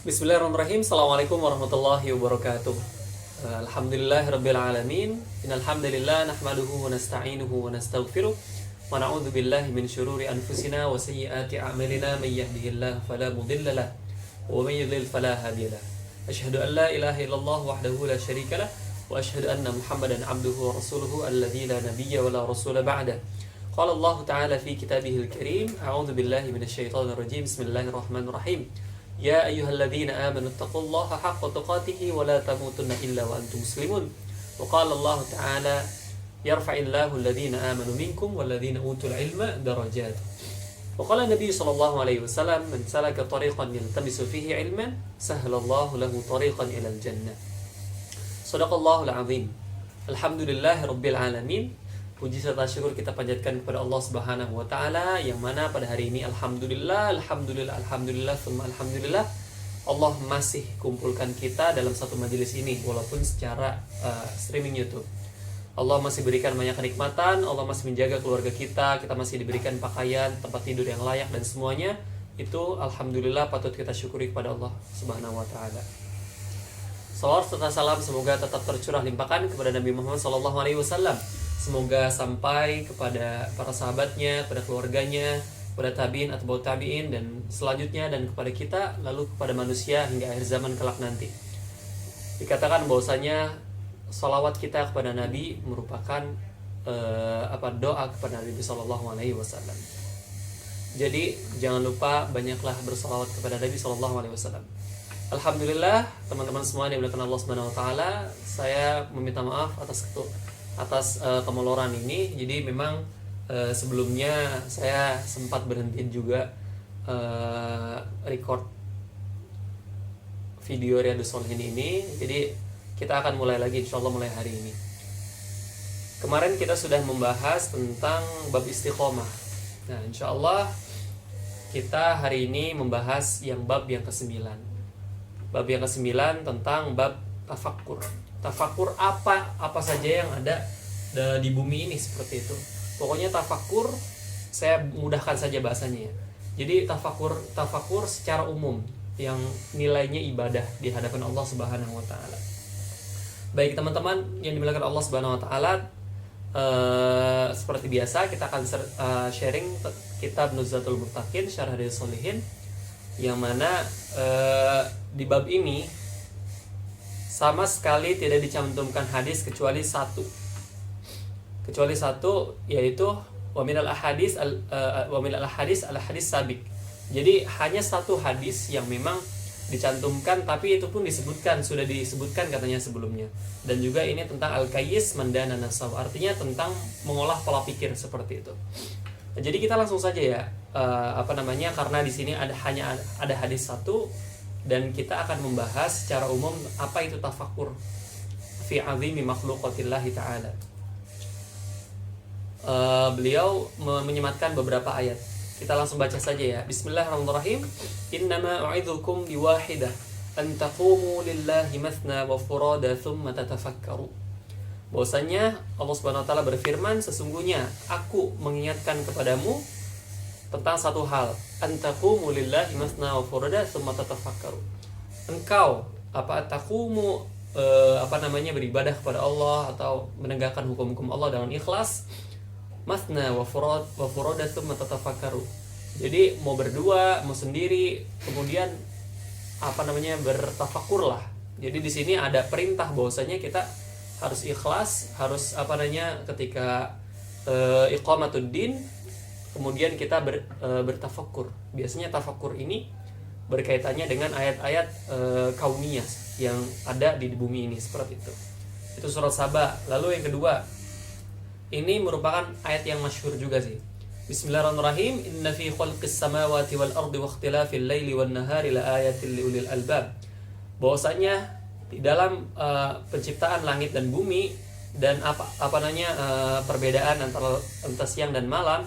Bismillahirrahmanirrahim. Assalamualaikum warahmatullahi wabarakatuh. Alhamdulillahirabbil alamin. Innal hamdalillah nahmaduhu wa nasta'inuhu wa nastaghfiruh wa na'udzu billahi min syururi anfusina wa sayyiati a'malina may yahdihillahu fala mudilla lahu wa may yudlil fala hadiya lahu. Asyhadu an la ilaha illallah wahdahu la syarika lahu wa asyhadu anna Muhammadan 'abduhu wa rasuluhu alladzi la nabiyya wa la rasula ba'da. Qala Allah ta'ala fi kitabihil karim. A'udzu billahi minasyaitonir rajim. Bismillahirrahmanirrahim. Ya ayyuhalladzina amanu taqullaha haqqa tuqatih wa la tamutunna illa wa antum muslimun. Wa qala Allah ta'ala yarfa'illahu alladzina amanu minkum walladzina utul ilma darajat. Wa qala Nabi sallallahu alaihi wasallam man salaka tariqan yaltamisu fihi ilman sahhalallahu lahu tariqan ilal jannah. Shadaqallahul azim. Alhamdulillahirabbil alamin. Puji serta syukur kita panjatkan kepada Allah Subhanahu wa taala yang mana pada hari ini alhamdulillah summa alhamdulillah Allah masih kumpulkan kita dalam satu majelis ini walaupun secara streaming YouTube. Allah masih berikan banyak kenikmatan, Allah masih menjaga keluarga kita masih diberikan pakaian, tempat tidur yang layak dan semuanya itu alhamdulillah patut kita syukuri kepada Allah Subhanahu wa taala. Salawat serta salam semoga tetap tercurah limpahkan kepada Nabi Muhammad sallallahu alaihi wasallam. Semoga sampai kepada para sahabatnya, kepada keluarganya, kepada tabi'in atau ba'u tabi'in dan selanjutnya dan kepada kita lalu kepada manusia hingga akhir zaman kelak nanti. Dikatakan bahwasanya salawat kita kepada Nabi merupakan doa kepada Nabi sallallahu alaihi wasallam. Jadi jangan lupa banyaklah bersalawat kepada Nabi sallallahu alaihi wasallam. Alhamdulillah teman-teman semua yang dimuliakan Allah Subhanahu wa taala, saya meminta maaf atas kemeloran ini. Jadi memang sebelumnya saya sempat berhenti juga record video Riyadhus Shalihin ini. Jadi kita akan mulai lagi insyaallah mulai hari ini. Kemarin kita sudah membahas tentang bab istiqomah. Nah insyaallah kita hari ini membahas bab yang ke-9. Bab yang ke-9 tentang bab tafakkur. Tafakkur apa saja yang ada di bumi ini seperti itu. Pokoknya tafakkur saya mudahkan saja bahasanya ya. Jadi tafakkur secara umum yang nilainya ibadah di hadapan Allah Subhanahu wa taala. Baik teman-teman yang dimuliakan Allah Subhanahu wa taala, seperti biasa kita akan sharing kitab Nuzatul Muttaqin Syarah Riyadhus Shalihin yang mana di bab ini sama sekali tidak dicantumkan hadis kecuali satu yaitu wa minal ahadis al hadis sabik. Jadi hanya satu hadis yang memang dicantumkan, tapi itu pun sudah disebutkan katanya sebelumnya. Dan juga ini tentang al-qayyis mandana nasab, artinya tentang mengolah pola pikir seperti itu. Jadi kita langsung saja ya karena di sini hanya ada hadis satu dan kita akan membahas secara umum apa itu tafakkur fi azimi makhluqatillah ta'ala. Beliau menyematkan beberapa ayat. Kita langsung baca saja ya. Bismillahirrahmanirrahim. Innama u'idzukum biwahidah an taqumu lillahi mathna wa furada thumma tatafakkaru. Bahwasanya Allah Subhanahu wa taala berfirman, sesungguhnya aku mengingatkan kepadamu tentang satu hal, antaqumu lillahi masna wa furada tsumma tatafakkaru. Engkau beribadah kepada Allah atau menegakkan hukum-hukum Allah dengan ikhlas, masna wa furada tsumma tatafakkaru. Jadi mau berdua, mau sendiri, kemudian bertafakkurlah. Jadi di sini ada perintah bahwasanya kita harus ikhlas, harus ketika iqamatuddin kemudian kita bertafakkur. Biasanya tafakkur ini berkaitannya dengan ayat-ayat kauniyah yang ada di bumi ini seperti itu. Itu surat Saba. Lalu yang kedua, ini merupakan ayat yang masyhur juga sih. Bismillahirrahmanirrahim. Inna fi khalqis samawati wal ardi wa ikhtilafil laili wan nahari laayatil liulil albab. Bahwasanya di dalam penciptaan langit dan bumi dan perbedaan antara siang dan malam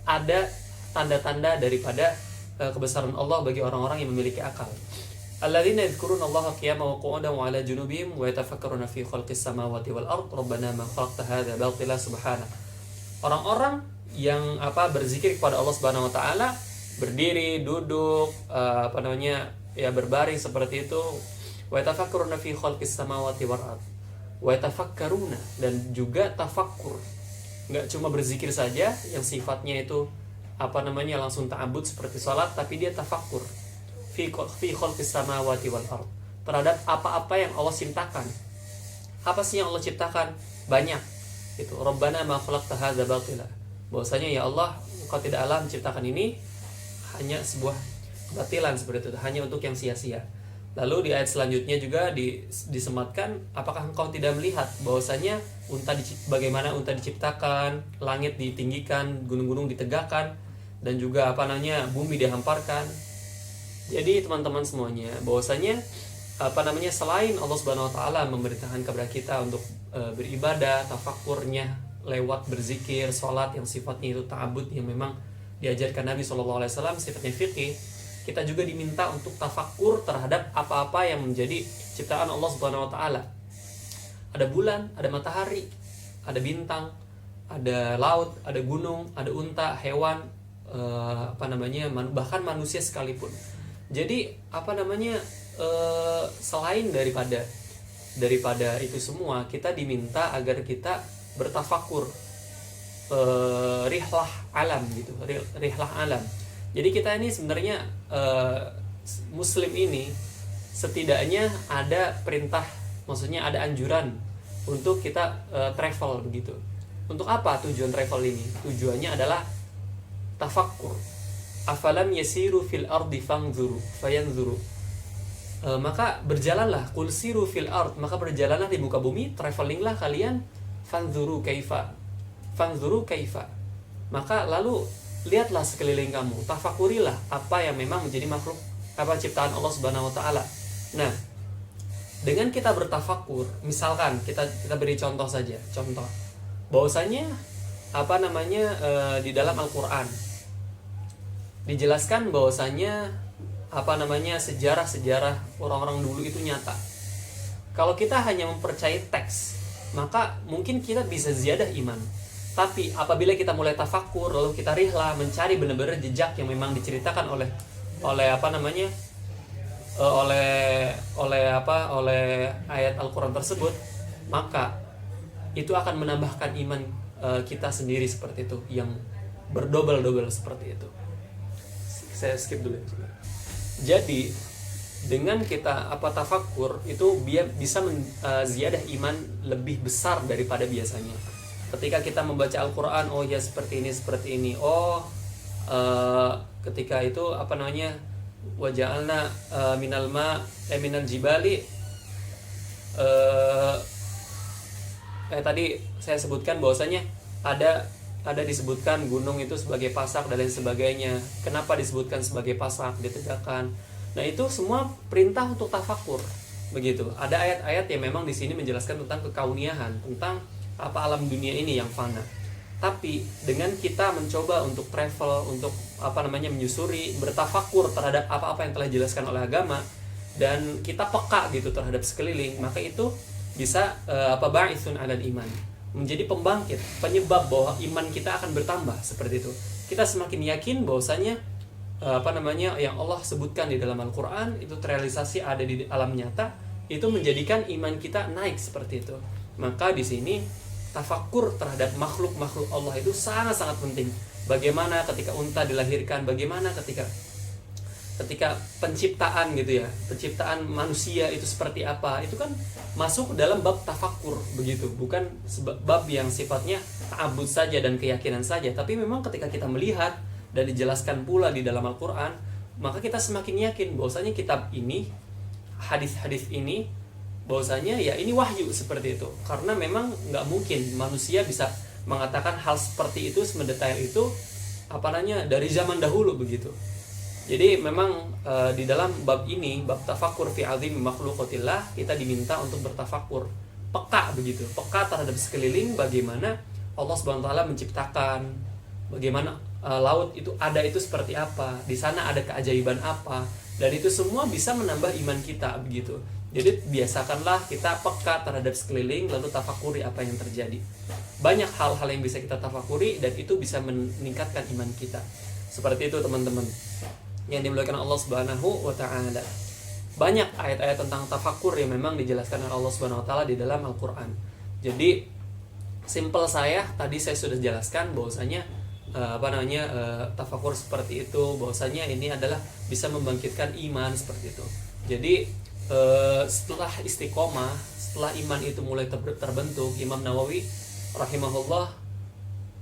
ada tanda-tanda daripada kebesaran Allah bagi orang-orang yang memiliki akal. Alladzina yadhkurunallaha qiyaman wa qu'udan wa 'ala junubihim wa yatafakkaruna fi khalqis samawati wal ard rabbana ma khalaqta hadza batila subhanak. Orang-orang yang berzikir kepada Allah Subhanahu wa taala, berdiri, duduk, ya berbaring seperti itu. Wa yatafakkaruna fi khalqis samawati wal ard. Wa yatafakkaruna, dan juga tafakkur. Enggak cuma berzikir saja yang sifatnya itu langsung ta'abbud seperti salat, tapi dia tafakkur fi khalqis samawati wal ard, terhadap apa-apa yang Allah ciptakan. Apa sih yang Allah ciptakan? Banyak. Itu Rabbana ma khalaqta hadza batila. Bahwasanya ya Allah, Engkau tidaklah menciptakan ini hanya sebuah kebatilan seperti itu, hanya untuk yang sia-sia. Lalu di ayat selanjutnya juga disematkan, apakah engkau tidak melihat bahwasanya bagaimana unta diciptakan, langit ditinggikan, gunung-gunung ditegakkan, dan juga bumi dihamparkan. Jadi teman-teman semuanya, bahwasanya selain Allah Subhanahu wa taala memberitakan kepada kita untuk beribadah, tafakkurnya lewat berzikir, sholat yang sifatnya itu ta'abud, yang memang diajarkan Nabi SAW, sifatnya fiqih, kita juga diminta untuk tafakkur terhadap apa-apa yang menjadi ciptaan Allah Subhanahu wa taala. Ada bulan, ada matahari, ada bintang, ada laut, ada gunung, ada unta, hewan, bahkan manusia sekalipun. Jadi selain daripada itu semua, kita diminta agar kita bertafakkur, rihlah alam gitu, rihlah alam. Jadi kita ini sebenarnya muslim ini setidaknya ada perintah, maksudnya ada anjuran untuk kita travel begitu. Untuk apa tujuan travel ini? Tujuannya adalah tafakkur. Afalam yasiru fil ardi fanzuru fayanzuru. Maka berjalanlah, qul siru fil ard, maka berjalanlah di muka bumi, travelinglah kalian, fanzuru kaifa. Maka lalu lihatlah sekeliling kamu, tafakurilah apa yang memang menjadi makhluk, ciptaan Allah Subhanahu wa taala. Nah, dengan kita bertafakkur, misalkan kita beri contoh saja, bahwasanya di dalam Al-Qur'an dijelaskan bahwasanya sejarah orang-orang dulu itu nyata. Kalau kita hanya mempercayai teks, maka mungkin kita bisa ziyadah iman. Tapi apabila kita mulai tafakkur, lalu kita rihlah mencari benar-benar jejak yang memang diceritakan oleh ayat Al-Qur'an tersebut, maka itu akan menambahkan iman kita sendiri seperti itu, yang berdobel-dobel seperti itu. Saya skip dulu ya. Jadi dengan kita tafakkur itu bisa ziyadah iman lebih besar daripada biasanya. Ketika kita membaca Al-Qur'an, oh ya seperti ini. Ketika itu waja'alna minal jibali, tadi saya sebutkan bahwasanya ada disebutkan gunung itu sebagai pasak dan lain sebagainya. Kenapa disebutkan sebagai pasak, ditegakkan? Nah, itu semua perintah untuk tafakkur. Begitu. Ada ayat-ayat yang memang di sini menjelaskan tentang kekauniahan, tentang alam dunia ini yang fana. Tapi dengan kita mencoba untuk travel, untuk menyusuri, bertafakkur terhadap apa-apa yang telah dijelaskan oleh agama, dan kita peka gitu terhadap sekeliling, maka itu bisa ba'itsun 'alal iman, menjadi pembangkit, penyebab bahwa iman kita akan bertambah seperti itu. Kita semakin yakin bahwasanya yang Allah sebutkan di dalam Al-Qur'an itu terrealisasi ada di alam nyata, itu menjadikan iman kita naik seperti itu. Maka di sini tafakkur terhadap makhluk-makhluk Allah itu sangat-sangat penting. Bagaimana ketika unta dilahirkan, bagaimana ketika penciptaan gitu ya, penciptaan manusia itu seperti apa, itu kan masuk dalam bab tafakkur begitu, bukan bab yang sifatnya ta'abbud saja dan keyakinan saja. Tapi memang ketika kita melihat dan dijelaskan pula di dalam Al-Qur'an, maka kita semakin yakin bahwasanya kitab ini, hadis-hadis ini, bahwasanya ya ini wahyu seperti itu. Karena memang nggak mungkin manusia bisa mengatakan hal seperti itu semendetail itu dari zaman dahulu begitu. Jadi memang di dalam bab ini, bab tafakkur fi azim makhluqatillah, kita diminta untuk bertafakkur, peka begitu, peka terhadap sekeliling, bagaimana Allah Subhanahu wa taala menciptakan, bagaimana laut itu ada itu seperti apa, di sana ada keajaiban apa, dan itu semua bisa menambah iman kita begitu. Jadi biasakanlah kita peka terhadap sekeliling, lalu tafakuri apa yang terjadi. Banyak hal-hal yang bisa kita tafakuri dan itu bisa meningkatkan iman kita. Seperti itu teman-teman yang dimuliakan Allah Subhanahu wa taala. banyak ayat-ayat tentang tafakur yang memang dijelaskan oleh Allah Subhanahu wa taala di dalam Al-Qur'an. Jadi simple tadi saya sudah jelaskan bahwasanya tafakur seperti itu, bahwasanya ini adalah bisa membangkitkan iman seperti itu. Jadi setelah istiqomah, setelah iman itu mulai terbentuk, Imam Nawawi rahimahullah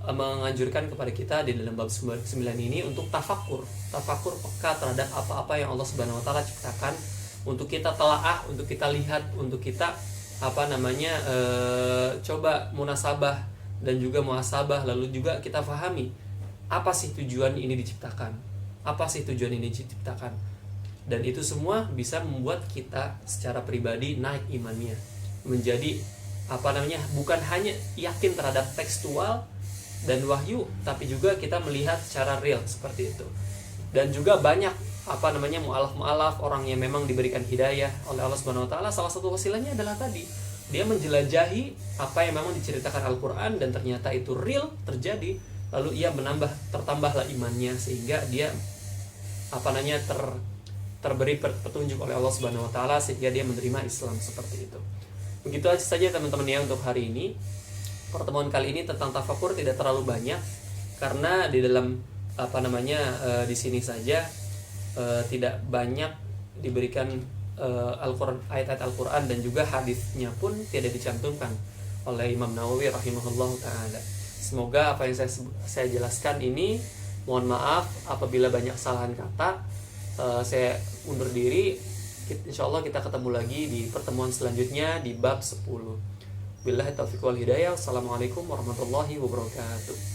menganjurkan kepada kita di dalam bab 9 ini untuk tafakur peka terhadap apa-apa yang Allah Subhanahu wa taala ciptakan, untuk kita telaah, untuk kita lihat, untuk kita coba munasabah dan juga muhasabah, lalu juga kita fahami apa sih tujuan ini diciptakan, dan itu semua bisa membuat kita secara pribadi naik imannya, menjadi bukan hanya yakin terhadap tekstual dan wahyu, tapi juga kita melihat secara real seperti itu. Dan juga banyak mu'alaf orang yang memang diberikan hidayah oleh Allah Subhanahu wa taala. Salah satu wasilahnya adalah tadi, dia menjelajahi apa yang memang diceritakan Al-Qur'an dan ternyata itu real terjadi, lalu ia tertambahlah imannya sehingga dia terberi petunjuk oleh Allah Subhanahu wa taala sehingga dia menerima Islam seperti itu. Begitu saja teman-teman ya untuk hari ini. Pertemuan kali ini tentang tafakur tidak terlalu banyak karena di dalam di sini saja tidak banyak diberikan Al-Qur'an, ayat-ayat Al-Qur'an, dan juga hadisnya pun tidak dicantumkan oleh Imam Nawawi rahimahullah taala. Semoga apa yang saya jelaskan ini, mohon maaf apabila banyak kesalahan kata. Saya undur diri. Insyaallah kita ketemu lagi di pertemuan selanjutnya di bab 10. Billahi taufiq wal hidayah. Assalamualaikum warahmatullahi wabarakatuh.